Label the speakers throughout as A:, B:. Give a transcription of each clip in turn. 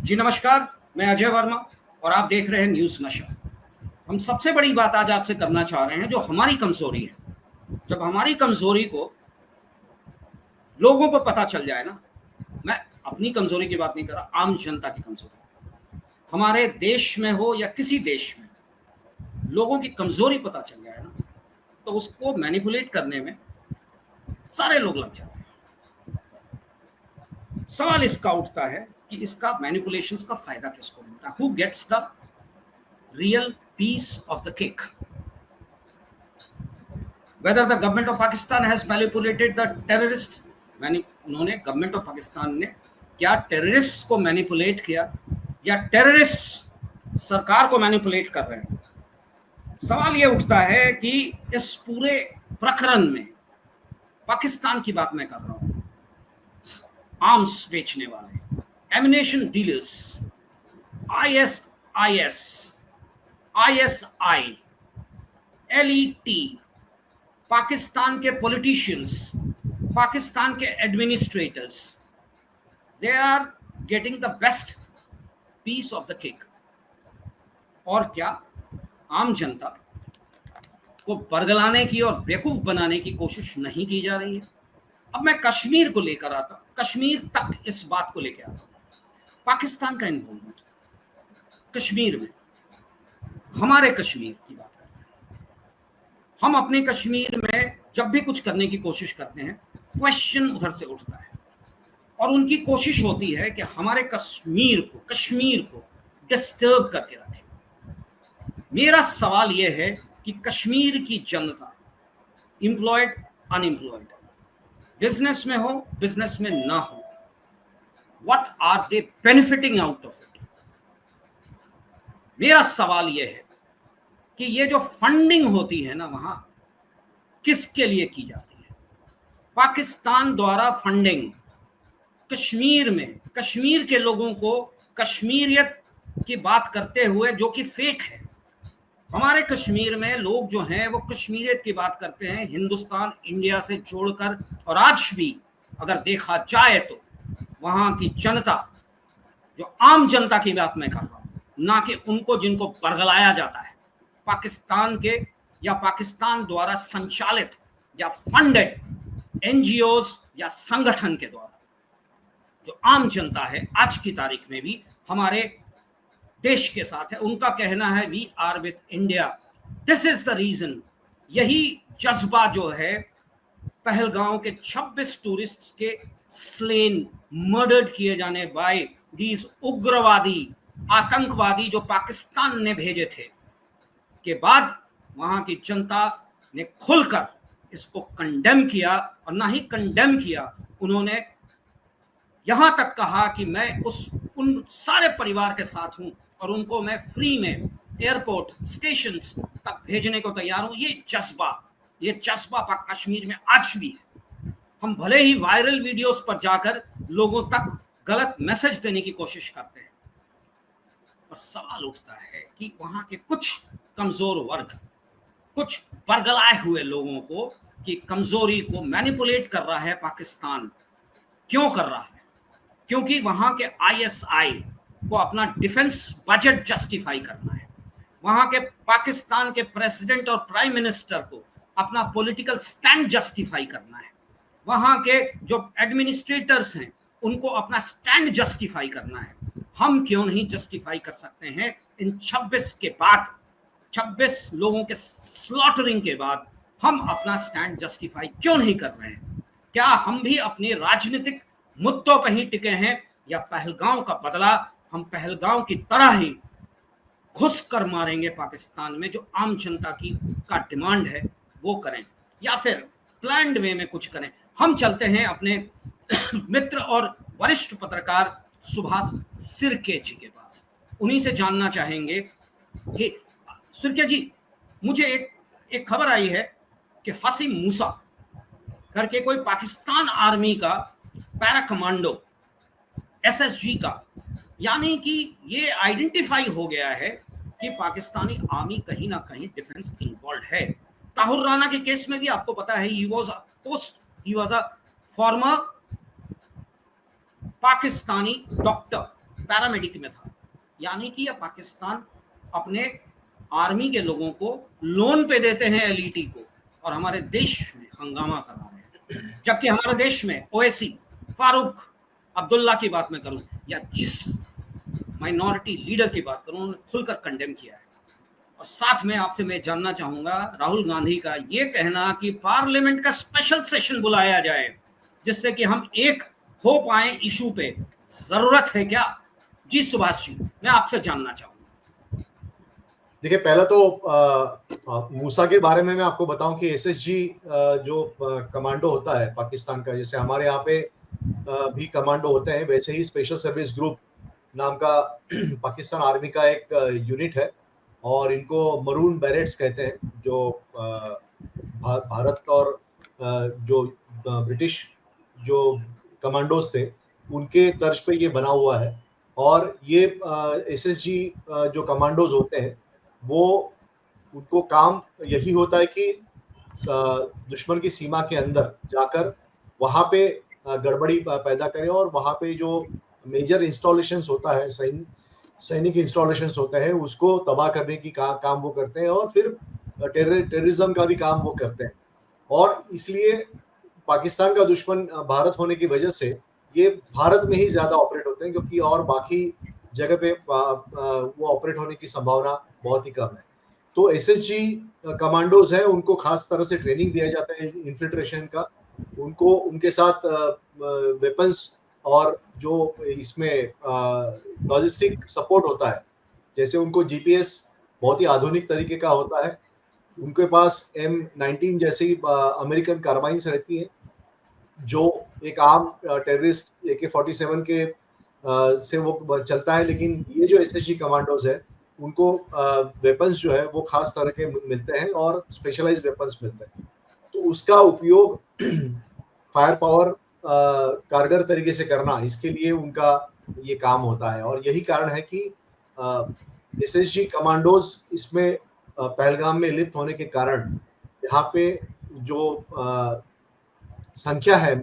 A: जी नमस्कार, मैं अजय वर्मा और आप देख रहे हैं न्यूज़ नशा। हम सबसे बड़ी बात आज आपसे करना चाह रहे हैं जो हमारी कमज़ोरी है। जब हमारी कमज़ोरी को लोगों को पता चल जाए ना, मैं अपनी कमज़ोरी की बात नहीं कर रहा, आम जनता की कमज़ोरी, हमारे देश में हो या किसी देश में, लोगों की कमज़ोरी पता चल जाए ना, तो उसको मैनिपुलेट करने में सारे लोग लग जाते हैं। सवाल इसका उठता है कि इसका मैनिपुलेशंस का फ़ायदा किसको मिलता है? Who gets the real piece of the cake? Whether the government of Pakistan has manipulated the terrorists, उन्होंने गवर्नमेंट ऑफ पाकिस्तान ने क्या टेररिस्ट्स को मैनिपुलेट किया या टेररिस्ट्स सरकार को मैनिपुलेट कर रहे हैं? सवाल ये उठता है कि इस पूरे प्रकरण में पाकिस्तान की बात मैं कर रहा हूं, आर्म्स बेचने वाले, ammunition dealers, ISIS, ISI, LET, Pakistan के पॉलिटिशियंस, पाकिस्तान के administrators, they are getting the best piece of the cake. और क्या आम जनता को बरगलाने की और बेवकूफ बनाने की कोशिश नहीं की जा रही है? अब मैं कश्मीर को लेकर आता, कश्मीर तक इस बात को लेकर आता, पाकिस्तान का इन्वॉल्वमेंट कश्मीर में, हमारे कश्मीर की बात कर रहे हैं हम। अपने कश्मीर में जब भी कुछ करने की कोशिश करते हैं, क्वेश्चन उधर से उठता है और उनकी कोशिश होती है कि हमारे कश्मीर को डिस्टर्ब करके रखें। मेरा सवाल यह है कि कश्मीर की जनता, एम्प्लॉयड, अनएम्प्लॉयड, बिजनेस में हो, बिजनेस में ना हो, what are they benefiting out of it? मेरा सवाल यह है कि ये जो फंडिंग होती है ना, वहां किसके लिए की जाती है? पाकिस्तान द्वारा फंडिंग कश्मीर में, कश्मीर के लोगों को कश्मीरियत की बात करते हुए, जो कि फेक है। हमारे कश्मीर में लोग जो हैं वो कश्मीरियत की बात करते हैं हिंदुस्तान, इंडिया से जोड़कर। और आज भी अगर देखा जाए तो वहां की जनता, जो आम जनता की बात मैं कर रहा हूं, ना कि उनको जिनको बरगलाया जाता है पाकिस्तान के या पाकिस्तान द्वारा संचालित या फंडेड एनजीओज या संगठन के द्वारा, जो आम जनता है आज की तारीख में भी हमारे देश के साथ है। उनका कहना है we are with India, this is the reason. यही जज्बा जो है पहलगांव के 26 टूरिस्ट्स के स्लेन, मर्डर्ड किए जाने बाय दीज उग्रवादी, आतंकवादी जो पाकिस्तान ने भेजे थे के बाद वहां की जनता ने खुलकर इसको कंडेम किया। और ना ही कंडेम किया, उन्होंने यहां तक कहा कि मैं उन सारे परिवार के साथ हूं और उनको मैं फ्री में एयरपोर्ट, स्टेशंस तक भेजने को तैयार हूं। ये जज्बा कश्मीर में आज भी है। हम भले ही वायरल वीडियोस पर जाकर लोगों तक गलत मैसेज देने की कोशिश करते हैं, पर सवाल उठता है कि वहां के कुछ कमजोर वर्ग, कुछ बरगलाए हुए लोगों को कि कमजोरी को मैनिपुलेट कर रहा है पाकिस्तान। क्यों कर रहा है? क्योंकि वहां के ISI को अपना डिफेंस बजट जस्टिफाई करना है, वहां के पाकिस्तान के प्रेसिडेंट और प्राइम मिनिस्टर को अपना पॉलिटिकल स्टैंड जस्टिफाई करना है, वहां के जो एडमिनिस्ट्रेटर्स हैं उनको अपना स्टैंड जस्टिफाई करना है। हम क्यों नहीं जस्टिफाई कर सकते हैं? इन 26 के बाद, 26 लोगों के स्लॉटरिंग के बाद हम अपना स्टैंड जस्टिफाई क्यों नहीं कर रहे हैं? क्या हम भी अपने राजनीतिक मुद्दों पर ही टिके हैं या पहलगांव का बदला हम पहलगांव की तरह ही घुस कर मारेंगे पाकिस्तान में? जो आम जनता की का डिमांड है वो करें या फिर प्लान्ड वे में कुछ करें। हम चलते हैं अपने मित्र और वरिष्ठ पत्रकार सुभाष सिरके जी के पास, उन्हीं से जानना चाहेंगे कि सिरके जी, मुझे एक खबर आई है कि हसीम मूसा करके कोई पाकिस्तान आर्मी का पैरा कमांडो, SSG का, यानी कि ये आइडेंटिफाई हो गया है कि पाकिस्तानी आर्मी कहीं ना कहीं डिफेंस इन्वॉल्व है। ताहुर राना के केस में भी आपको पता है he was a former Pakistani doctor paramedic में था। यानी कि यह पाकिस्तान अपने आर्मी के लोगों को लोन पे देते हैं एलईटी को, और हमारे देश में हंगामा करा रहे हैं। जबकि हमारे देश में ओवैसी, फारूक अब्दुल्ला की बात मैं करूं या जिस माइनॉरिटी लीडर की बात करूं, उन्होंने खुलकर कंडेम किया है। और साथ में आपसे मैं जानना चाहूंगा राहुल गांधी का ये कहना कि पार्लियामेंट का स्पेशल सेशन बुलाया जाए जिससे कि हम एक हो पाए इशू पे, जरूरत है क्या? जी सुभाष जी, मैं आपसे जानना चाहूंगा।
B: देखिए, पहला तो मूसा के बारे में मैं आपको बताऊं कि एसएसजी जो कमांडो होता है पाकिस्तान का, जैसे हमारे यहाँ पे भी कमांडो होते हैं, वैसे ही स्पेशल सर्विस ग्रुप नाम का पाकिस्तान आर्मी का एक यूनिट है, और इनको मरून बैरेट्स कहते हैं, जो भारत और जो ब्रिटिश जो कमांडोज थे उनके तर्ज पे ये बना हुआ है। और ये एसएसजी जो कमांडोज होते हैं वो उनको काम यही होता है कि दुश्मन की सीमा के अंदर जाकर वहां पे गड़बड़ी पैदा करें, और वहां पे जो मेजर इंस्टॉलेशंस होता है, सैनिक इंस्टॉलेशंस होते हैं, उसको तबाह करने की काम वो करते हैं, और फिर टेररिज्म का भी काम वो करते हैं। और इसलिए पाकिस्तान का दुश्मन भारत होने की वजह से ये भारत में ही ज्यादा ऑपरेट होते हैं, क्योंकि और बाकी जगह पे वो ऑपरेट होने की संभावना बहुत ही कम है। तो एसएसजी कमांडोज हैं, उनको खास तरह से ट्रेनिंग दिया जाता है इन्फिल्ट्रेशन का, उनको उनके साथ वेपन्स और जो इसमें लॉजिस्टिक सपोर्ट होता है, जैसे उनको जीपीएस बहुत ही आधुनिक तरीके का होता है, उनके पास M19 जैसी अमेरिकन कार्बाइन्स रहती हैं, जो एक आम टेररिस्ट AK-47 के से वो चलता है। लेकिन ये जो एसएसजी कमांडोज है उनको वेपन्स जो है वो खास तरह के मिलते हैं और स्पेशलाइज्ड वेपन्स मिलते हैं, तो उसका उपयोग फायर पावर कारगर तरीके से करना, इसके लिए उनका ये काम होता है। और यही कारण है कि एसएसजी कमांडोज इसमें पहलगाम में लिप्त होने के कारण यहाँ पे जो संख्या है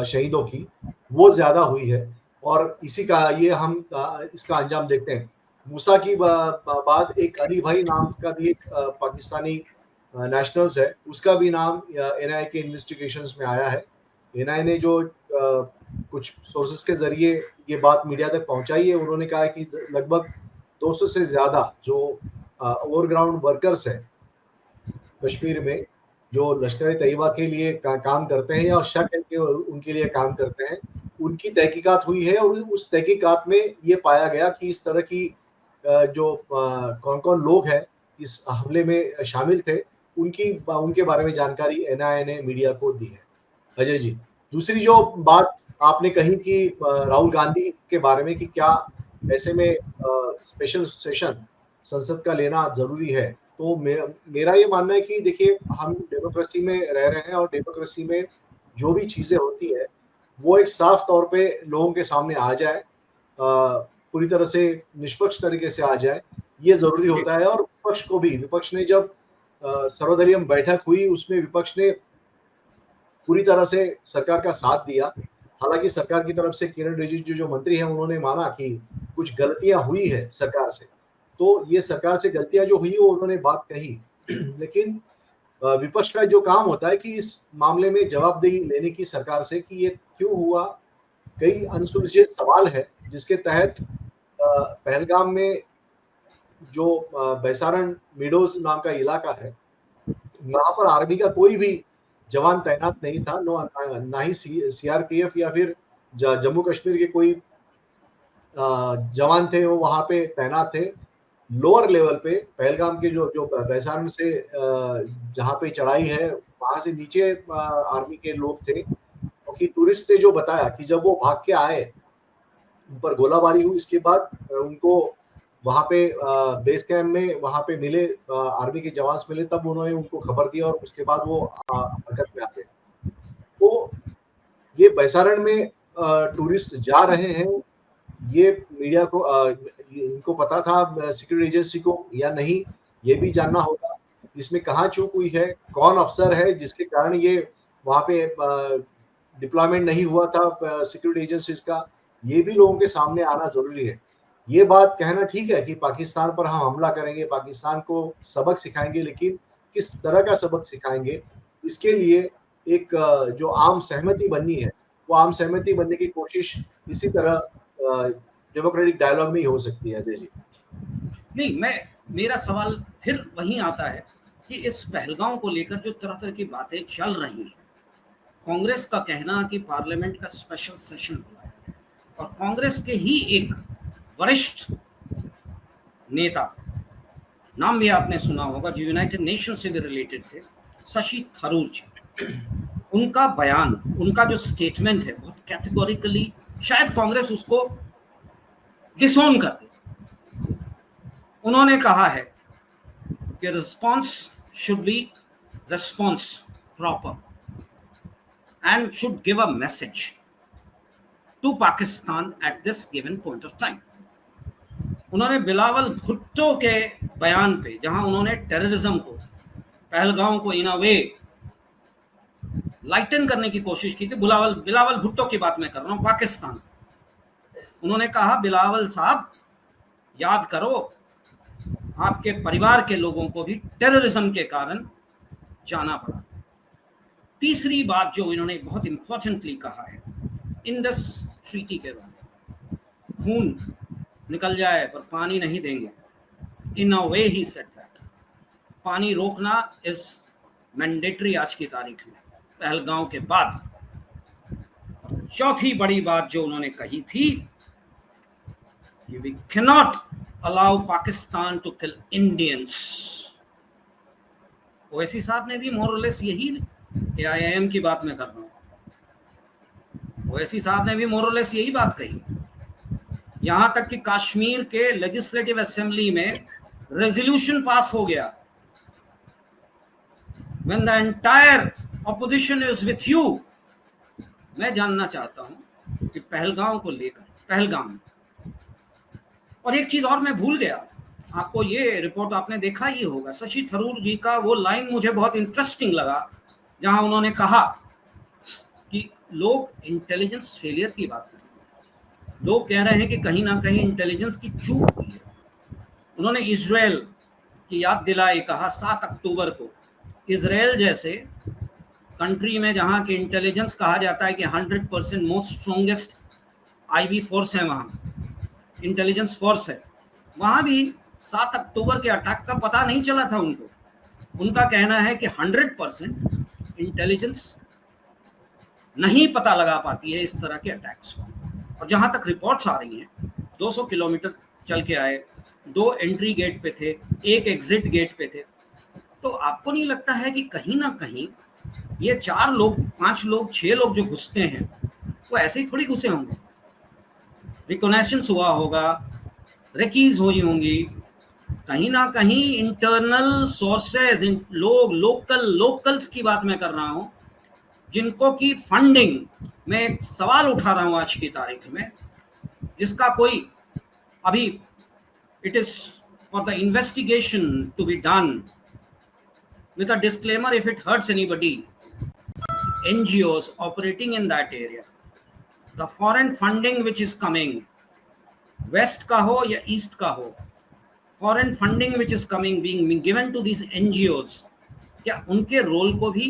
B: शहीदों की वो ज्यादा हुई है, और इसी का ये हम इसका अंजाम देखते हैं। मूसा की बाद एक अली भाई नाम का भी एक पाकिस्तानी नेशनल्स है, उसका भी नाम एनआईए के इन्वेस्टिगेशंस में आया है। एनआईए ने जो कुछ सोर्सेस के जरिए ये बात मीडिया तक पहुंचाई है, उन्होंने कहा है कि लगभग 200 से ज्यादा जो ओवरग्राउंड वर्कर्स हैं कश्मीर में, जो लश्कर तैयबा के लिए काम करते हैं या शक है कि उनके लिए काम करते हैं, उनकी तहकीकात हुई है, और उस तहकीकात में ये पाया गया कि इस तरह की जो कौन कौन लोग हैं इस हमले में शामिल थे, उनके बारे में जानकारी एनआईए ने मीडिया को दी है। अजय जी, दूसरी जो बात आपने कही कि राहुल गांधी के बारे में कि क्या ऐसे में स्पेशल सेशन संसद का लेना जरूरी है, तो मेरा ये मानना है कि देखिए, हम डेमोक्रेसी में रह रहे हैं, और डेमोक्रेसी में जो भी चीजें होती है वो एक साफ तौर पे लोगों के सामने आ जाए, पूरी तरह से निष्पक्ष तरीके से आ जाए, ये जरूरी होता है। और विपक्ष ने जब सर्वदलीय बैठक हुई, उसमें विपक्ष ने पूरी तरह से सरकार का साथ दिया। हालांकि सरकार की तरफ से किरण रिजिजू जो मंत्री हैं, उन्होंने माना कि कुछ गलतियां हुई है सरकार से, तो ये सरकार से गलतियां जो हुई वो उन्होंने बात कही। लेकिन विपक्ष का जो काम होता है कि इस मामले में जवाबदेही लेने की सरकार से कि ये क्यों हुआ। कई अनसुलझे सवाल है जिसके तहत पहलगाम में जो बैसारण मीडोज नाम का इलाका है, वहां पर आर्मी का कोई भी जवान तैनात नहीं था, ना ही सीआरपीएफ या फिर जम्मू कश्मीर के कोई जवान थे वो वहां पे तैनात थे। लोअर लेवल पे पहलगाम के जो बैसारण से जहाँ पे चढ़ाई है वहां से नीचे आर्मी के लोग थे, क्योंकि टूरिस्ट ने जो बताया कि जब वो भाग के आए उन पर गोलाबारी हुई, इसके बाद उनको वहां पे बेस कैंप में वहां पे मिले आर्मी के जवान मिले, तब उन्होंने उनको खबर दी और उसके बाद वो हरकत में आ गए। तो ये बैसारण में टूरिस्ट जा रहे हैं, ये मीडिया को इनको पता था सिक्योरिटी एजेंसी को या नहीं, ये भी जानना होगा। इसमें कहाँ चूक हुई है, कौन अफसर है जिसके कारण ये वहाँ पे डिप्लॉयमेंट नहीं हुआ था सिक्योरिटी एजेंसीज का, ये भी लोगों के सामने आना जरूरी है। ये बात कहना ठीक है कि पाकिस्तान पर हम हमला करेंगे, पाकिस्तान को सबक सिखाएंगे, लेकिन किस तरह का सबक सिखाएंगे, इसके लिए एक जो आम सहमति बननी है, वो आम सहमति बनने की कोशिश इसी तरह डेमोक्रेटिक डायलॉग में ही हो सकती है। अजय जी,
A: नहीं, मेरा सवाल फिर वहीं आता है कि इस पहलगांव को लेकर जो तरह तरह की बातें चल रही हैं, कांग्रेस का कहना कि पार्लियामेंट का स्पेशल सेशन बुलाया है, और कांग्रेस के ही एक वरिष्ठ नेता, नाम भी आपने सुना होगा, जो यूनाइटेड नेशन से भी रिलेटेड थे, शशि थरूर जी, उनका बयान, उनका जो स्टेटमेंट है, बहुत कैटेगोरिकली, शायद कांग्रेस उसको डिसोन कर दे। उन्होंने कहा है कि response should be response proper and should give a message to Pakistan at this given point of time. उन्होंने बिलावल भुट्टो के बयान पे, जहां उन्होंने टेररिज्म को, पहलगांव को इन अ वे लाइटन करने की कोशिश की थी, बिलावल भुट्टो की बात मैं कर रहा हूं, पाकिस्तान, उन्होंने कहा बिलावल साहब याद करो, आपके परिवार के लोगों को भी टेररिज्म के कारण जाना पड़ा। तीसरी बात जो इन्होंने बहुत इंपॉर्टेंटली कहा है, इंडस ट्रीटी के बारे में, खून निकल जाए पर पानी नहीं देंगे, इन अ वे ही सेड दैट, पानी रोकना इज मैंडेटरी आज की तारीख में, पहलगांव के बाद। और चौथी बड़ी बात जो उन्होंने कही थी कि we can not allow Pakistan to kill Indians. Owaisi sahab ने भी मोर और लेस यही, AIM की बात मैं कर रहा हूं, ओवैसी साहब ने भी मोर और लेस यही बात कही। यहां तक कि कश्मीर के लेजिस्लेटिव असेंबली में रेजोल्यूशन पास हो गया, when the entire opposition is with you. मैं जानना चाहता हूं कि पहलगांव को लेकर, पहलगाम, और एक चीज और मैं भूल गया, आपको ये रिपोर्ट आपने देखा ही होगा, शशि थरूर जी का वो लाइन मुझे बहुत इंटरेस्टिंग लगा, जहां उन्होंने कहा कि लोग इंटेलिजेंस फेलियर की बात कर रहे हैं, लोग कह रहे हैं कि कहीं ना कहीं इंटेलिजेंस की चूक हुई है। उन्होंने इजराइल की याद दिलाई, कहा 7 अक्टूबर को इजराइल जैसे कंट्री में, जहां की इंटेलिजेंस कहा जाता है कि 100% मोस्ट स्ट्रॉन्गेस्ट IB फोर्स है, वहां इंटेलिजेंस फोर्स है, वहां भी 7 अक्टूबर के अटैक का पता नहीं चला था उनको। उनका कहना है कि 100% इंटेलिजेंस नहीं पता लगा पाती है इस तरह के अटैक्स को। और जहां तक रिपोर्ट्स आ रही हैं, 200 किलोमीटर चल के आए, 2 एंट्री गेट पे थे, 1 एग्जिट गेट पे थे, तो आपको नहीं लगता है कि कहीं ना कहीं ये 4 लोग, 5 लोग, 6 लोग जो घुसते हैं, वो ऐसे ही थोड़ी घुसे होंगे, रिकॉग्निशंस हुआ होगा, रेकीज हुई होंगी, कहीं ना कहीं इंटरनल सोर्सेज, लोग, लोकल्स की बात मैं कर रहा हूं, जिनको की फंडिंग, मैं एक सवाल उठा रहा हूं आज की तारीख में, जिसका कोई अभी, it is for the investigation to be done with a disclaimer if it hurts anybody, NGOs operating in that area, the foreign funding which is coming, west का हो या ईस्ट का हो, foreign funding which is coming being given to this NGOs, क्या उनके role को भी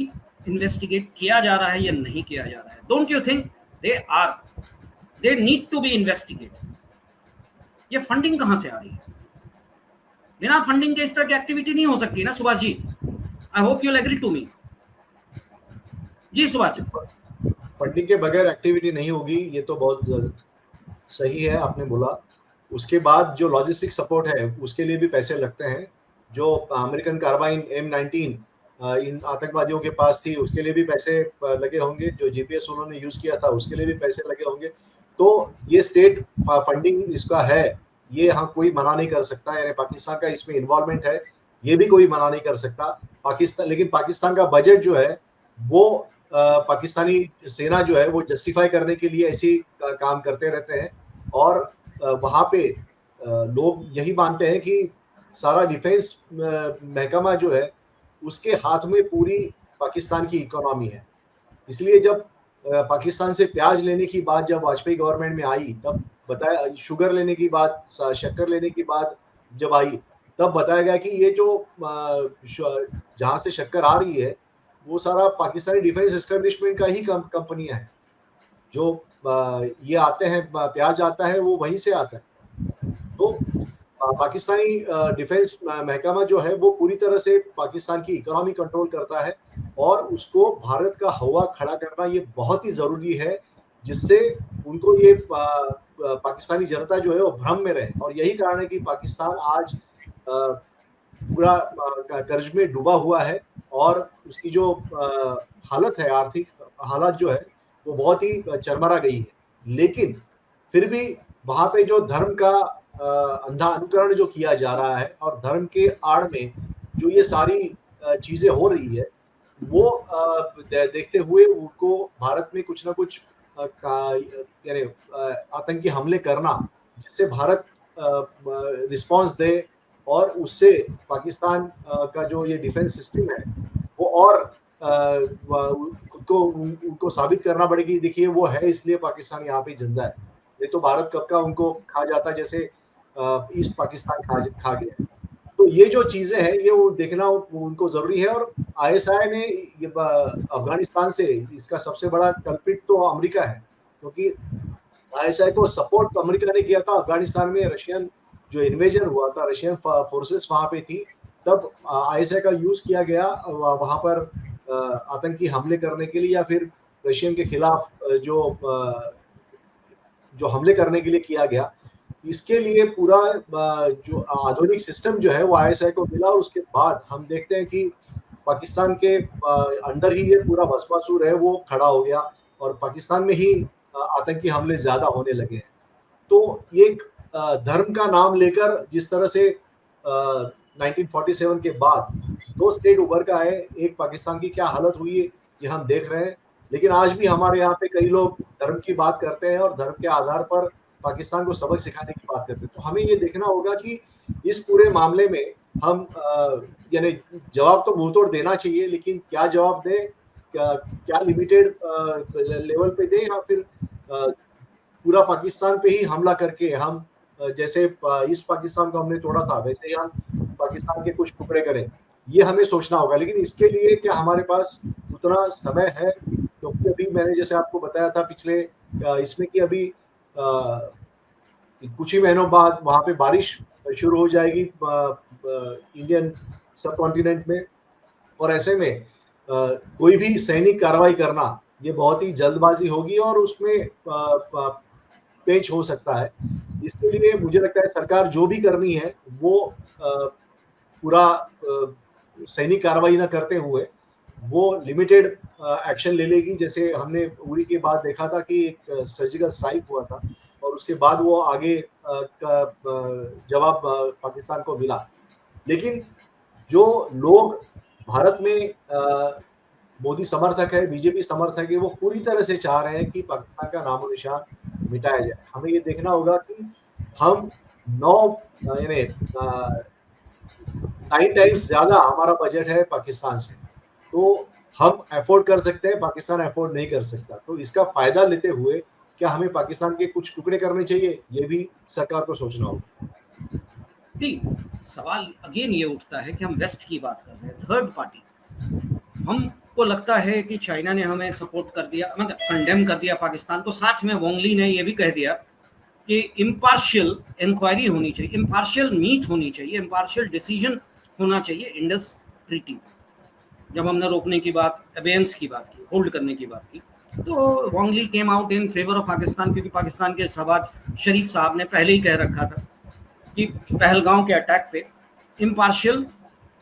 A: investigate किया जा रहा है या नहीं किया जा रहा है? Don't you think they need to be investigate? ये फंडिंग कहां से आ रही है? बिना फंडिंग के इस तरह की एक्टिविटी नहीं हो सकती ना Subhash ji. I hope you will agree to me. जी सुभाष जी,
B: फंडिंग के बगैर एक्टिविटी नहीं होगी, ये तो बहुत सही है आपने बोला। उसके बाद जो लॉजिस्टिक सपोर्ट है उसके लिए भी पैसे लगते हैं। जो अमेरिकन कार्बाइन M19 इन आतंकवादियों के पास थी, उसके लिए भी पैसे लगे होंगे। जो GPS उन्होंने यूज किया था उसके लिए भी पैसे लगे होंगे। तो ये स्टेट फंडिंग इसका है, ये हाँ कोई मना नहीं कर सकता, यानी पाकिस्तान का इसमें इन्वॉल्वमेंट है, ये भी कोई मना नहीं कर सकता। पाकिस्तान, लेकिन पाकिस्तान का बजट जो है वो पाकिस्तानी सेना जो है वो जस्टिफाई करने के लिए ऐसी काम करते रहते हैं। और वहाँ पे लोग यही मानते हैं कि सारा डिफेंस महकमा जो है उसके हाथ में पूरी पाकिस्तान की इकोनॉमी है। इसलिए जब पाकिस्तान से प्याज लेने की बात जब वाजपेयी गवर्नमेंट में आई, तब बताया, शुगर लेने की बात, शक्कर लेने की बात जब आई, तब बताया गया कि ये जो जहाँ से शक्कर आ रही है वो सारा पाकिस्तानी डिफेंस एस्टेब्लिशमेंट का ही कंपनियां हैं। जो ये आते हैं, प्याज आता है वो वहीं से आता है। तो पाकिस्तानी डिफेंस महकमा जो है वो पूरी तरह से पाकिस्तान की इकोनॉमी कंट्रोल करता है, और उसको भारत का हवा खड़ा करना ये बहुत ही ज़रूरी है, जिससे उनको ये पाकिस्तानी जनता जो है वो भ्रम में रहे। और यही कारण है कि पाकिस्तान आज पूरा कर्ज में डूबा हुआ है, और उसकी जो हालत है, आर्थिक हालत जो है वो बहुत ही चरमरा गई है। लेकिन फिर भी वहाँ पे जो धर्म का अंधा अनुकरण जो किया जा रहा है, और धर्म के आड़ में जो ये सारी चीजें हो रही है, वो देखते हुए उनको भारत में कुछ ना कुछ यानी आतंकी हमले करना, जिससे भारत रिस्पांस दे, और उससे पाकिस्तान का जो ये डिफेंस सिस्टम है वो और खुद को उनको साबित करना पड़ेगी, देखिए वो है, इसलिए पाकिस्तान यहाँ पे जिंदा है। नहीं तो भारत कब का उनको खा जाता, जैसे ईस्ट पाकिस्तान खा गया। तो ये जो चीजें हैं ये वो देखना उनको जरूरी है। और आईएसआई ने ये अफगानिस्तान से, इसका सबसे बड़ा कल्प्रिट तो अमेरिका है, क्योंकि आईएसआई को सपोर्ट अमेरिका ने किया था अफगानिस्तान में। रशियन जो इन्वेजन हुआ था, रशियन फोर्सेस वहां पे थी, तब आईएसआई का यूज किया गया वहां पर आतंकी हमले करने के लिए, या फिर रशियन के खिलाफ जो हमले करने के लिए किया गया। इसके लिए पूरा जो आधुनिक सिस्टम जो है वो आईएसआई को मिला, और उसके बाद हम देखते हैं कि पाकिस्तान के अंदर ही ये पूरा भस्मासुर है वो खड़ा हो गया, और पाकिस्तान में ही आतंकी हमले ज्यादा होने लगे हैं। तो ये धर्म का नाम लेकर जिस तरह से 1947 के बाद 2 स्टेट उभर का है, एक पाकिस्तान की क्या हालत हुई है ये हम देख रहे हैं। लेकिन आज भी हमारे यहाँ पे कई लोग धर्म की बात करते हैं, और धर्म के आधार पर पाकिस्तान को सबक सिखाने की बात करते हैं। तो हमें ये देखना होगा कि इस पूरे मामले में हम यानी जवाब तो मुंह तोड़ देना चाहिए, लेकिन क्या जवाब दें, क्या लिमिटेड लेवल पे दें, या फिर पूरा पाकिस्तान पे ही हमला करके हम जैसे ईस्ट पाकिस्तान को हमने तोड़ा था वैसे ही हम पाकिस्तान के कुछ टुकड़े करें, ये हमें सोचना होगा। लेकिन इसके लिए क्या हमारे पास उतना समय है? क्योंकि अभी मैंने जैसे आपको बताया था पिछले इसमें कि अभी कुछ ही महीनों बाद वहां पे बारिश शुरू हो जाएगी इंडियन सब कॉन्टिनेंट में, और ऐसे में कोई भी सैनिक कार्रवाई करना ये बहुत ही जल्दबाजी होगी, और उसमें पेच हो सकता है। इसके लिए मुझे लगता है सरकार जो भी करनी है वो पूरा सैनिक कार्रवाई ना करते हुए वो लिमिटेड एक्शन ले लेगी। जैसे हमने उरी के बाद देखा था कि एक सर्जिकल स्ट्राइक हुआ था, और उसके बाद वो आगे का जवाब पाकिस्तान को मिला। लेकिन जो लोग भारत में मोदी समर्थक है, बीजेपी समर्थक है, वो पूरी तरह से चाह रहे हैं कि पाकिस्तान का नामो निशान मिटाया जाए। हमें ये देखना होगा कि हम 9 टाइम्स ज्यादा हमारा बजट है पाकिस्तान से, तो हम अफोर्ड कर सकते हैं, पाकिस्तान अफोर्ड नहीं कर सकता। तो इसका फायदा लेते हुए क्या हमें पाकिस्तान के कुछ टुकड़े करने चाहिए, ये भी सरकार को सोचना होगा।
A: नहीं, सवाल अगेन ये उठता है कि हम वेस्ट की बात कर रहे हैं, थर्ड पार्टी। हमको लगता है कि चाइना ने हमें सपोर्ट कर दिया, मतलब कंडेम कर दिया पाकिस्तान को। साथ में वोंग ली ने ये भी कह दिया कि इम्पार्शियल इंक्वायरी होनी चाहिए, इम्पार्शियल मीट होनी चाहिए, इम्पार्शियल डिसीजन होना चाहिए इंडस ट्रीटी। जब हमने रोकने की बात, अबेयंस की बात की, होल्ड करने की बात की, तो Wang Yi came out in favour of Pakistan, क्योंकि पाकिस्तान के शहबाज शरीफ साहब ने पहले ही कह रखा था कि पहलगांव के अटैक पे इम्पार्शियल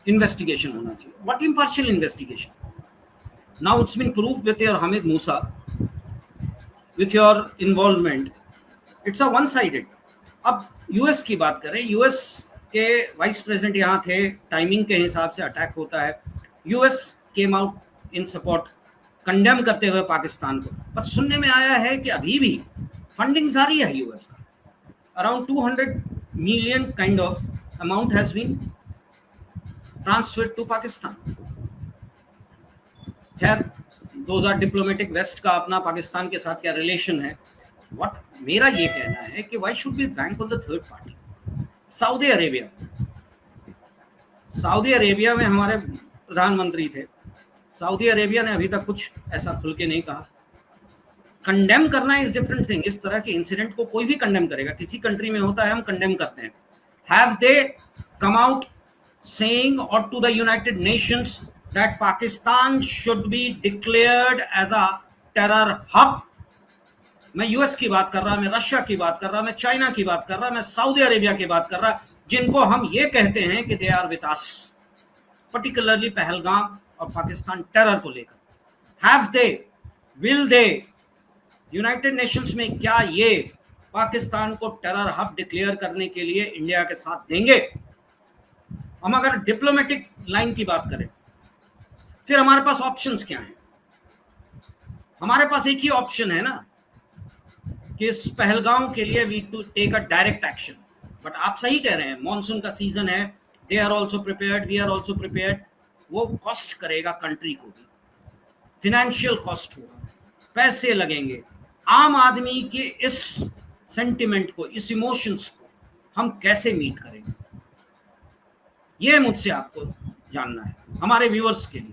A: इन्वेस्टिगेशन होना चाहिए। What impartial investigation? Now it's been proved with your Hamid Musa, with your involvement, it's a one sided. अब यूएस की बात करें, यूएस के वाइस प्रेसिडेंट यहाँ थे, टाइमिंग के हिसाब से अटैक होता है, यूएस केम आउट इन सपोर्ट, कंडेम करते हुए पाकिस्तान को। पर सुनने में आया है कि अभी भी फंडिंग जारी है यूएस का, around 200 million kind of amount has been transferred to Pakistan. खैर दोज आर डिप्लोमेटिक वेस्ट का अपना पाकिस्तान के साथ क्या रिलेशन है, व्हाट मेरा ये कहना है कि why should be bank on the third party. Saudi Arabia में हमारे प्रधानमंत्री थे, सऊदी अरेबिया ने अभी तक कुछ ऐसा खुल के नहीं कहा। कंडेम करना इज डिफरेंट थिंग, इस तरह के इंसिडेंट को कोई भी कंडेम करेगा, किसी कंट्री में होता है हम कंडेम करते हैं। Have they come out saying or to the United Nations that Pakistan should be declared as a terror hub? मैं यूएस की बात कर रहा, मैं रशिया की बात कर रहा, मैं चाइना की बात कर रहा, मैं सऊदी अरेबिया की बात कर रहा, जिनको हम ये कहते हैं कि they are with us, particularly Pahalgam और पाकिस्तान टेरर को लेकर। Have they, will they, United Nations में क्या ये पाकिस्तान को टेरर हब डिक्लेयर करने के लिए इंडिया के साथ देंगे? हम अगर डिप्लोमेटिक लाइन की बात करें, फिर हमारे पास ऑप्शंस क्या हैं? हमारे पास एक ही ऑप्शन है ना कि इस पहलगाम के लिए we to take a direct action. But आप सही कह रहे हैं, मॉनसून का सीजन है, they are also prepared, we are also prepared. वो कॉस्ट करेगा कंट्री को भी, फिनेंशियल कॉस्ट होगा, पैसे लगेंगे। आम आदमी के इस सेंटिमेंट को, इस इमोशंस को हम कैसे मीट करेंगे, ये मुझसे आपको जानना है। हमारे व्यूअर्स के लिए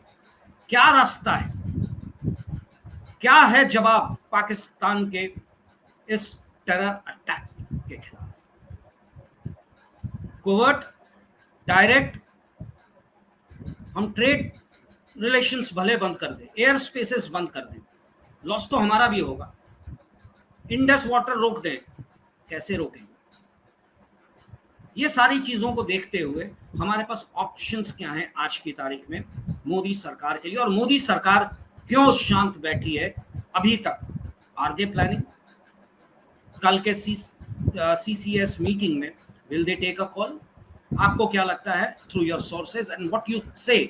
A: क्या रास्ता है, क्या है जवाब पाकिस्तान के इस टेरर अटैक के खिलाफ? कोवर्ट, डायरेक्ट, हम ट्रेड रिलेशंस भले बंद कर दें, एयर स्पेसेस बंद कर दें, लॉस तो हमारा भी होगा। इंडस वाटर रोक दें, कैसे रोकेंगे? ये सारी चीजों को देखते हुए हमारे पास ऑप्शंस क्या हैं आज की तारीख में मोदी सरकार के लिए, और मोदी सरकार क्यों शांत बैठी है अभी तक? Are they planning? कल के CCS मीटिंग में will they take a call? आपको क्या लगता है, through your sources and what you say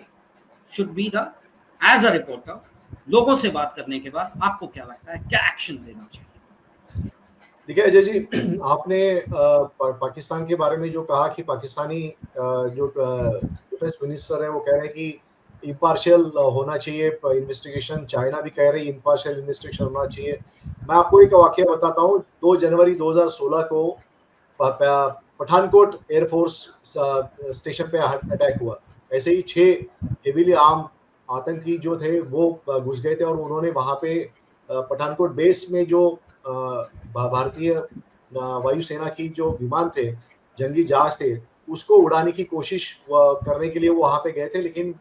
A: should be the, as a reporter, लोगों से बात करने के बाद आपको क्या लगता है, क्या एक्शन लेना चाहिए?
B: देखिए अजय जी, आपने पाकिस्तान के बारे में जो कहा कि पाकिस्तानी जो डिफेंस मिनिस्टर है वो कह रहे हैं कि इम्पार्शियल होना चाहिए इन्वेस्टिगेशन, चाइना भी कह रही है इम्पार्शियल इन्वेस्टिगेशन होना चाहिए। मैं आपको एक वाकया बताता हूँ। 2 जनवरी 2016 को पठानकोट एयरफोर्स स्टेशन पे अटैक हुआ। ऐसे ही 6 हेवीली आर्म आतंकी जो थे वो घुस गए थे और उन्होंने वहाँ पे पठानकोट बेस में जो भारतीय वायुसेना की जो विमान थे, जंगी जहाज थे, उसको उड़ाने की कोशिश करने के लिए वो वहाँ पे गए थे, लेकिन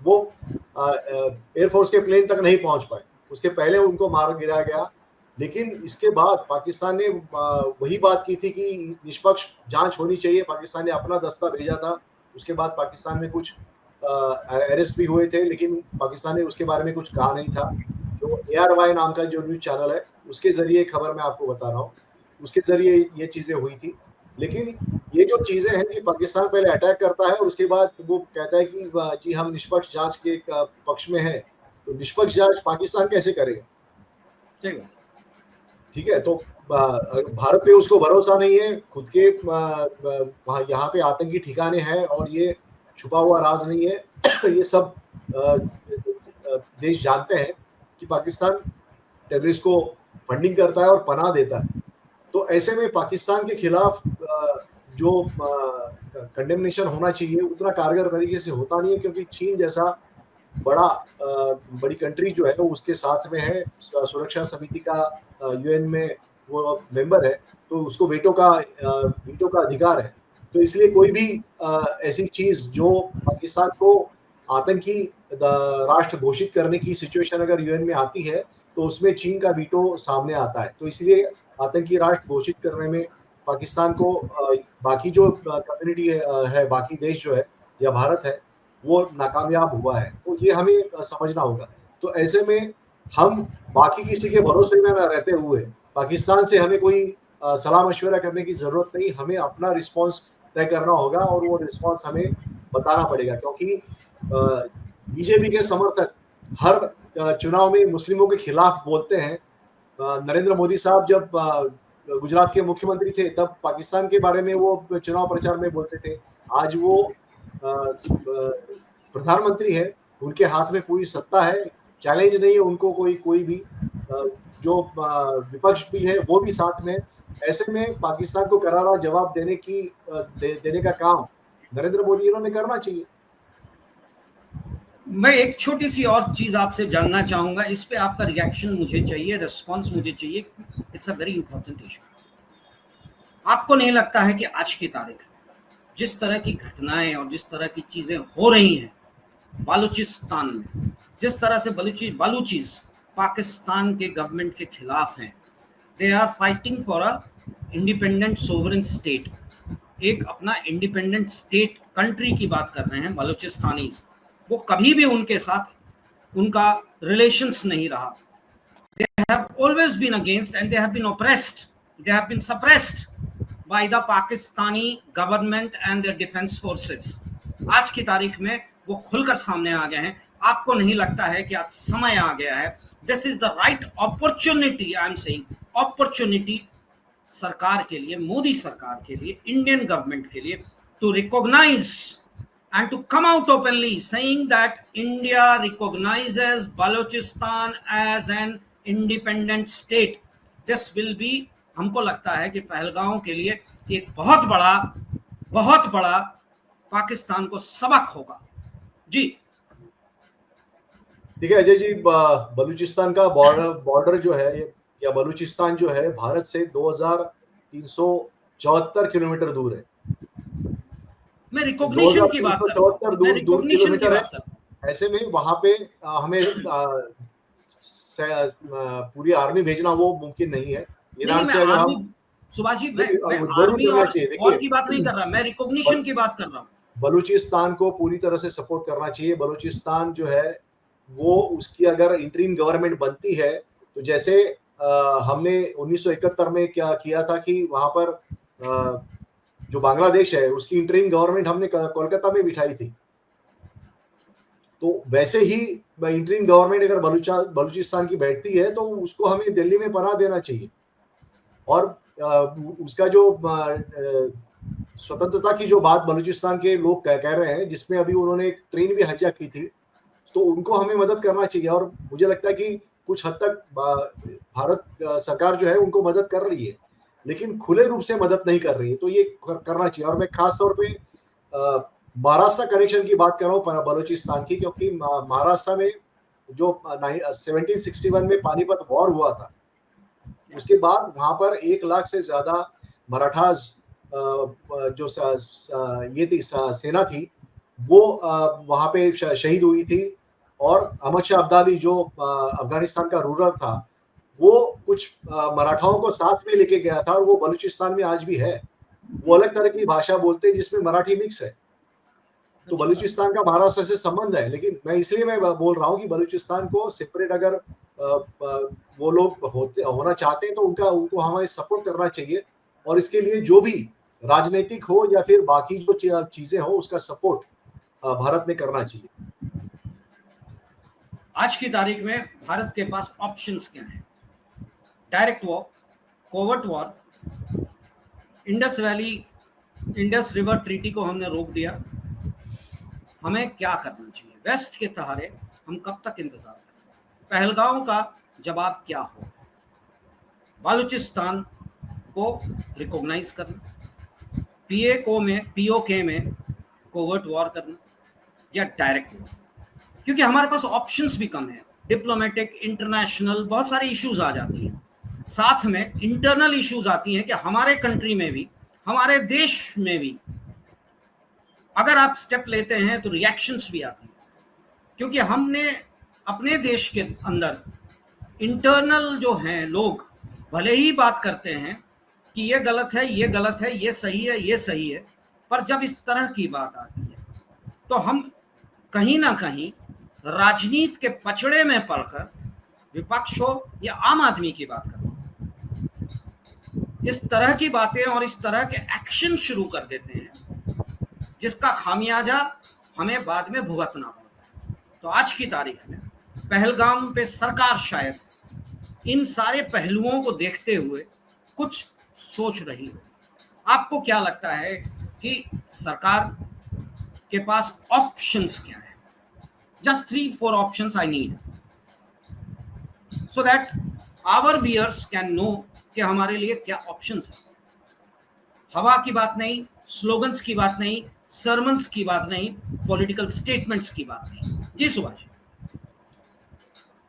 B: वो एयरफोर्स के प्लेन तक नहीं पहुंच पाए। उसके पहले उनको मार गिराया गया। लेकिन इसके बाद पाकिस्तान ने वही बात की थी कि निष्पक्ष जांच होनी चाहिए। पाकिस्तान ने अपना दस्ता भेजा था। उसके बाद पाकिस्तान में कुछ अरेस्ट भी हुए थे, लेकिन पाकिस्तान ने उसके बारे में कुछ कहा नहीं था। जो ARY नाम का जो न्यूज चैनल है, उसके जरिए खबर मैं आपको बता रहा हूँ, उसके जरिए ये चीजें हुई थी। लेकिन ये जो चीजें हैं कि पाकिस्तान पहले अटैक करता है और उसके बाद वो कहता है कि जी हम निष्पक्ष जांच के पक्ष में हैं, तो निष्पक्ष जांच पाकिस्तान कैसे करेगा? ठीक है, तो भारत पे उसको भरोसा नहीं है, खुद के यहाँ पे आतंकी ठिकाने हैं और ये छुपा हुआ राज नहीं है। ये सब देश जानते हैं कि पाकिस्तान टेररिस्ट को फंडिंग करता है और पनाह देता है। तो ऐसे में पाकिस्तान के खिलाफ जो कंडेमनेशन होना चाहिए उतना कारगर तरीके से होता नहीं है, क्योंकि चीन जैसा बड़ी कंट्री जो है वो उसके साथ में है, सुरक्षा समिति का UN में वो मेंबर है, तो उसको वीटो का अधिकार है। तो इसलिए कोई भी ऐसी चीज जो पाकिस्तान को आतंकी राष्ट्र घोषित करने की सिचुएशन अगर UN में आती है तो उसमें चीन का वीटो सामने आता है। तो इसलिए आतंकी राष्ट्र घोषित करने में पाकिस्तान को बाकी जो कम्युनिटी है, बाकी देश जो है या भारत है, वो नाकामयाब हुआ है। तो ये हमें समझना होगा। तो ऐसे में हम बाकी किसी के भरोसे में न रहते हुए पाकिस्तान से हमें कोई सलाह मशवरा करने की जरूरत नहीं। हमें अपना रिस्पॉन्स तय करना होगा और वो रिस्पॉन्स हमें बताना पड़ेगा, क्योंकि बीजेपी के समर्थक हर चुनाव में मुस्लिमों के खिलाफ बोलते हैं। नरेंद्र मोदी साहब जब गुजरात के मुख्यमंत्री थे तब पाकिस्तान के बारे में वो चुनाव प्रचार में बोलते थे। आज वो प्रधानमंत्री है, उनके हाथ में पूरी सत्ता है, चैलेंज नहीं है उनको कोई भी, जो विपक्ष भी है वो भी साथ में। ऐसे में पाकिस्तान को करारा जवाब देने का काम नरेंद्र मोदी इन्होंने करना चाहिए।
A: मैं एक छोटी सी और चीज आपसे जानना चाहूंगा, इस पे आपका रिएक्शन मुझे चाहिए, रिस्पांस मुझे चाहिए। It's a very important issue. आपको नहीं लगता है कि आज की तारीख जिस तरह की घटनाएं और जिस तरह की चीजें हो रही हैं बालूचिस्तान में, जिस तरह से बालूचीज पाकिस्तान के गवर्नमेंट के खिलाफ हैं, they are fighting for a independent sovereign state, एक अपना इंडिपेंडेंट स्टेट कंट्री की बात कर रहे हैं बलूचिस्तानीज। वो कभी भी उनके साथ उनका रिलेशंस नहीं रहा। They have always been against and they have been oppressed. They have been suppressed by the Pakistani government and their defense forces. आज की तारीख में वो खुलकर सामने आ गए हैं। आपको नहीं लगता है कि आज समय आ गया है, this is the right opportunity, I am saying opportunity सरकार के लिए, मोदी सरकार के लिए, इंडियन गवर्नमेंट के लिए, to recognize and to come out openly saying that India recognizes Balochistan as an independent state. This will be, हमको लगता है कि पहलगांव के लिए एक बहुत बड़ा पाकिस्तान को सबक होगा। जी
B: देखिए अजय जी, बलूचिस्तान का बॉर्डर जो है या बलूचिस्तान जो है भारत से 2374 किलोमीटर दूर है।
A: मैं रिकॉग्निशन की बात कर रहा हूं, मैं रिकॉग्निशन की बात कर रहा हूं।
B: ऐसे में वहां पे हमें पूरी आर्मी भेजना वो मुमकिन नहीं है। ईरान से अगर हम
A: सुभाष जी, मैं आर्मी और की बात नहीं कर रहा, मैं रिकॉग्निशन की बात कर रहा हूं।
B: बलूचिस्तान को पूरी तरह से सपोर्ट करना चाहिए। बलूचिस्तान जो है वो, उसकी अगर इंटरिम गवर्नमेंट बनती है तो जैसे हमने 1971 में क्या किया था कि वहां पर जो बांग्लादेश है उसकी इंटरिम गवर्नमेंट हमने कोलकाता में बिठाई थी, तो वैसे ही इंटरिम गवर्नमेंट अगर बलूचिस्तान की बैठती है तो उसको हमें दिल्ली में पनाह देना चाहिए। और उसका जो स्वतंत्रता की जो बात बलूचिस्तान के लोग कह रहे हैं, जिसमें अभी उन्होंने एक ट्रेन भी हाईजैक की थी, तो उनको हमें मदद करना चाहिए। और मुझे लगता है कि कुछ हद तक भारत सरकार जो है उनको मदद कर रही है, लेकिन खुले रूप से मदद नहीं कर रही है, तो ये करना चाहिए। और मैं खास तौर पे महाराष्ट्र कनेक्शन की बात कर रहा हूँ बलूचिस्तान की, क्योंकि महाराष्ट्र में जो 1761 में पानीपत वॉर हुआ था, उसके बाद वहां पर 1 लाख से ज्यादा मराठास जो ये थी सेना थी वो वहां पे शहीद हुई थी। और अहमद शाह अब्दाली जो अफगानिस्तान का रूलर था, वो कुछ मराठाओं को साथ में लेके गया था, और वो बलूचिस्तान में आज भी है। वो अलग तरह की भाषा बोलते हैं जिसमें मराठी मिक्स है। तो बलूचिस्तान का महाराष्ट्र से संबंध है, लेकिन मैं बोल रहा हूँ कि बलूचिस्तान को सेपरेट अगर वो लोग होना चाहते हैं तो उनको हमें सपोर्ट करना चाहिए। और इसके लिए जो भी राजनीतिक हो या फिर बाकी जो चीजें हो, उसका सपोर्ट भारत ने करना चाहिए।
A: आज की तारीख में भारत के पास ऑप्शंस क्या हैं? Direct war, covert war, Indus river treaty को हमने रोक दिया। हमें क्या करना चाहिए? वेस्ट के सहारे हम कब तक इंतजार करें? पहलगांव का जवाब क्या हो? बालूचिस्तान को रिकॉग्नाइज करना, पीओके में कोवर्ट वॉर करना, या डायरेक्ट वॉर? क्योंकि हमारे पास ऑप्शंस भी कम है। डिप्लोमेटिक, इंटरनेशनल, बहुत सारे इश्यूज आ जाती हैं, साथ में इंटरनल इश्यूज आती हैं कि हमारे कंट्री में भी, हमारे देश में भी अगर आप स्टेप लेते हैं तो रिएक्शंस भी आती हैं। क्योंकि हमने अपने देश के अंदर इंटरनल जो हैं लोग भले ही बात करते हैं कि ये गलत है, ये गलत है, ये सही है, ये सही है, पर जब इस तरह की बात आती है तो हम कहीं ना कहीं राजनीति के पचड़े में पड़कर विपक्ष हो या आम आदमी की बात करते हैं, इस तरह की बातें और इस तरह के एक्शन शुरू कर देते हैं, जिसका खामियाजा हमें बाद में भुगतना पड़ता है। तो आज की तारीख में पहलगाम पे सरकार शायद इन सारे पहलुओं को देखते हुए कुछ सोच रही हो। आपको क्या लगता है कि सरकार के पास ऑप्शंस क्या है? Just 3-4 options I need. so that our viewers can know कि हमारे लिए क्या ऑप्शंस है। हवा की बात नहीं, स्लोगन्स की बात नहीं, सरमन्स की बात नहीं, पॉलिटिकल स्टेटमेंट्स की बात नहीं। जी सुभाष।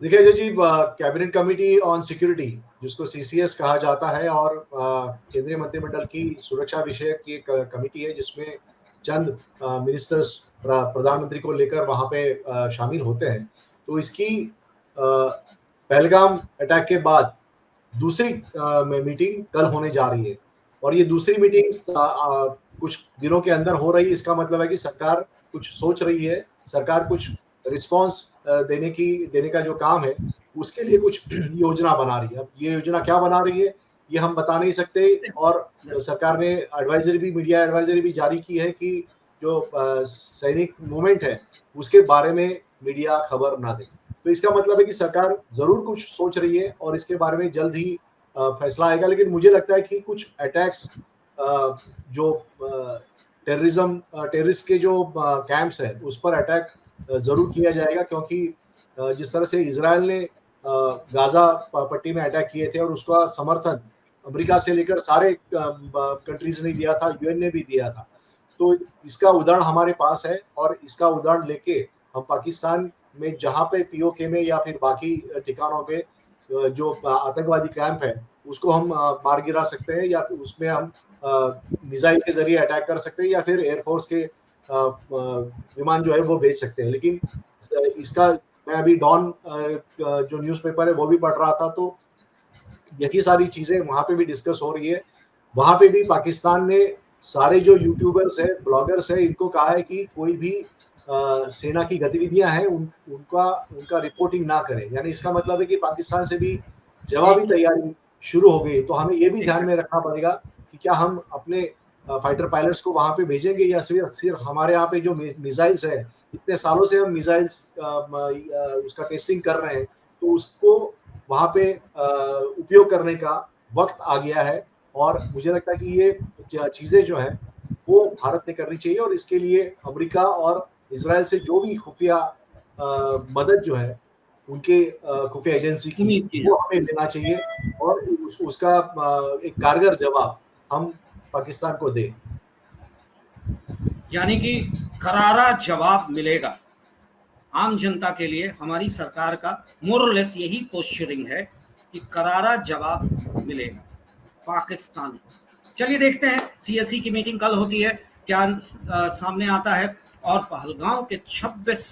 B: देखिए Ajay ji, cabinet committee on security जिसको CCS कहा जाता है और केंद्रीय मंत्रिमंडल की सुरक्षा विषयक की एक कमेटी है जिसमें चंद मिनिस्टर्स प्रधानमंत्री को लेकर वहां पे शामिल होते हैं। तो इसकी पहलगाम अटैक के बाद दूसरी मीटिंग कल होने जा रही है और ये दूसरी मीटिंग कुछ दिनों के अंदर हो रही है। इसका मतलब है कि सरकार कुछ सोच रही है, सरकार कुछ रिस्पांस देने का जो काम है उसके लिए कुछ योजना बना रही है। अब ये योजना क्या बना रही है ये हम बता नहीं सकते और सरकार ने मीडिया एडवाइजरी भी जारी की है कि जो सैनिक मूवमेंट है उसके बारे में मीडिया खबर ना दे। तो इसका मतलब है कि सरकार जरूर कुछ सोच रही है और इसके बारे में जल्द ही फैसला आएगा। लेकिन मुझे लगता है कि कुछ अटैक्स जो टेररिस्ट के जो कैंप्स है उस पर अटैक जरूर किया जाएगा, क्योंकि जिस तरह से इजराइल ने गाजा पट्टी में अटैक किए थे और उसका समर्थन अमेरिका से लेकर सारे कंट्रीज ने दिया था, UN ने भी दिया था। तो इसका उदाहरण हमारे पास है और इसका उदाहरण लेके हम पाकिस्तान में जहाँ पे POK में या फिर बाकी ठिकानों पे जो आतंकवादी कैंप है उसको हम मार गिरा सकते हैं या उसमें हम मिसाइल के जरिए अटैक कर सकते हैं या फिर एयरफोर्स के विमान जो है वो भेज सकते हैं। लेकिन इसका मैं अभी डॉन जो न्यूज़पेपर है वो भी पढ़ रहा था, तो यही सारी चीजें वहां पे भी डिस्कस हो रही है। वहां पे भी पाकिस्तान ने सारे जो यूट्यूबर्स है, ब्लॉगर्स है, इनको कहा है कि कोई भी सेना की गतिविधियां हैं उनका रिपोर्टिंग ना करें। यानी इसका मतलब है कि पाकिस्तान से भी जवाबी तैयारी शुरू हो गई। तो हमें ये भी ध्यान में रखना पड़ेगा कि क्या हम अपने फाइटर पायलट्स को वहां पे भेजेंगे या सिर्फ हमारे यहाँ पे जो मिसाइल्स है, इतने सालों से हम मिसाइल्स उसका टेस्टिंग कर रहे हैं, तो उसको वहां पे उपयोग करने का वक्त आ गया है। और मुझे लगता है कि ये चीजें जो है वो भारत ने करनी चाहिए और इसके लिए अमेरिका और इजराइल से जो भी खुफिया मदद जो है उनके खुफिया एजेंसी की वो हमें लेना चाहिए और उसका एक कारगर जवाब हम पाकिस्तान को दे।
A: यानी कि करारा जवाब मिलेगा आम जनता के लिए। हमारी सरकार का मोरलेस यही पोस्चरिंग है कि करारा जवाब मिलेगा पाकिस्तान। चलिए देखते हैं CSE की मीटिंग कल होती है, क्या सामने आता है और पहलगाम के 26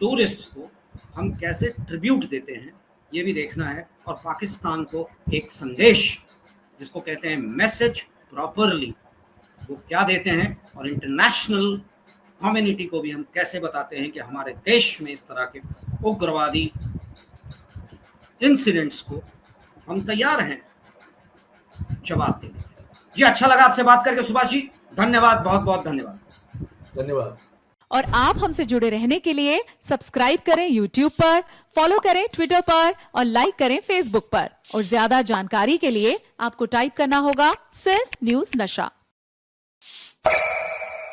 A: टूरिस्ट्स को हम कैसे ट्रिब्यूट देते हैं ये भी देखना है और पाकिस्तान को एक संदेश जिसको कहते हैं मैसेज प्रॉपरली वो क्या देते हैं और इंटरनेशनल कम्युनिटी को भी हम कैसे बताते हैं कि हमारे देश में इस तरह के उग्रवादी इंसिडेंट्स को हम तैयार हैं जवाब देने के लिए। जी अच्छा लगा आपसे बात करके सुभाष जी, धन्यवाद, बहुत बहुत धन्यवाद।
B: धन्यवाद।
C: और आप हमसे जुड़े रहने के लिए सब्सक्राइब करें YouTube पर, फॉलो करें Twitter पर और लाइक करें Facebook पर। और ज्यादा जानकारी के लिए आपको टाइप करना होगा सिर्फ न्यूज़ नशा।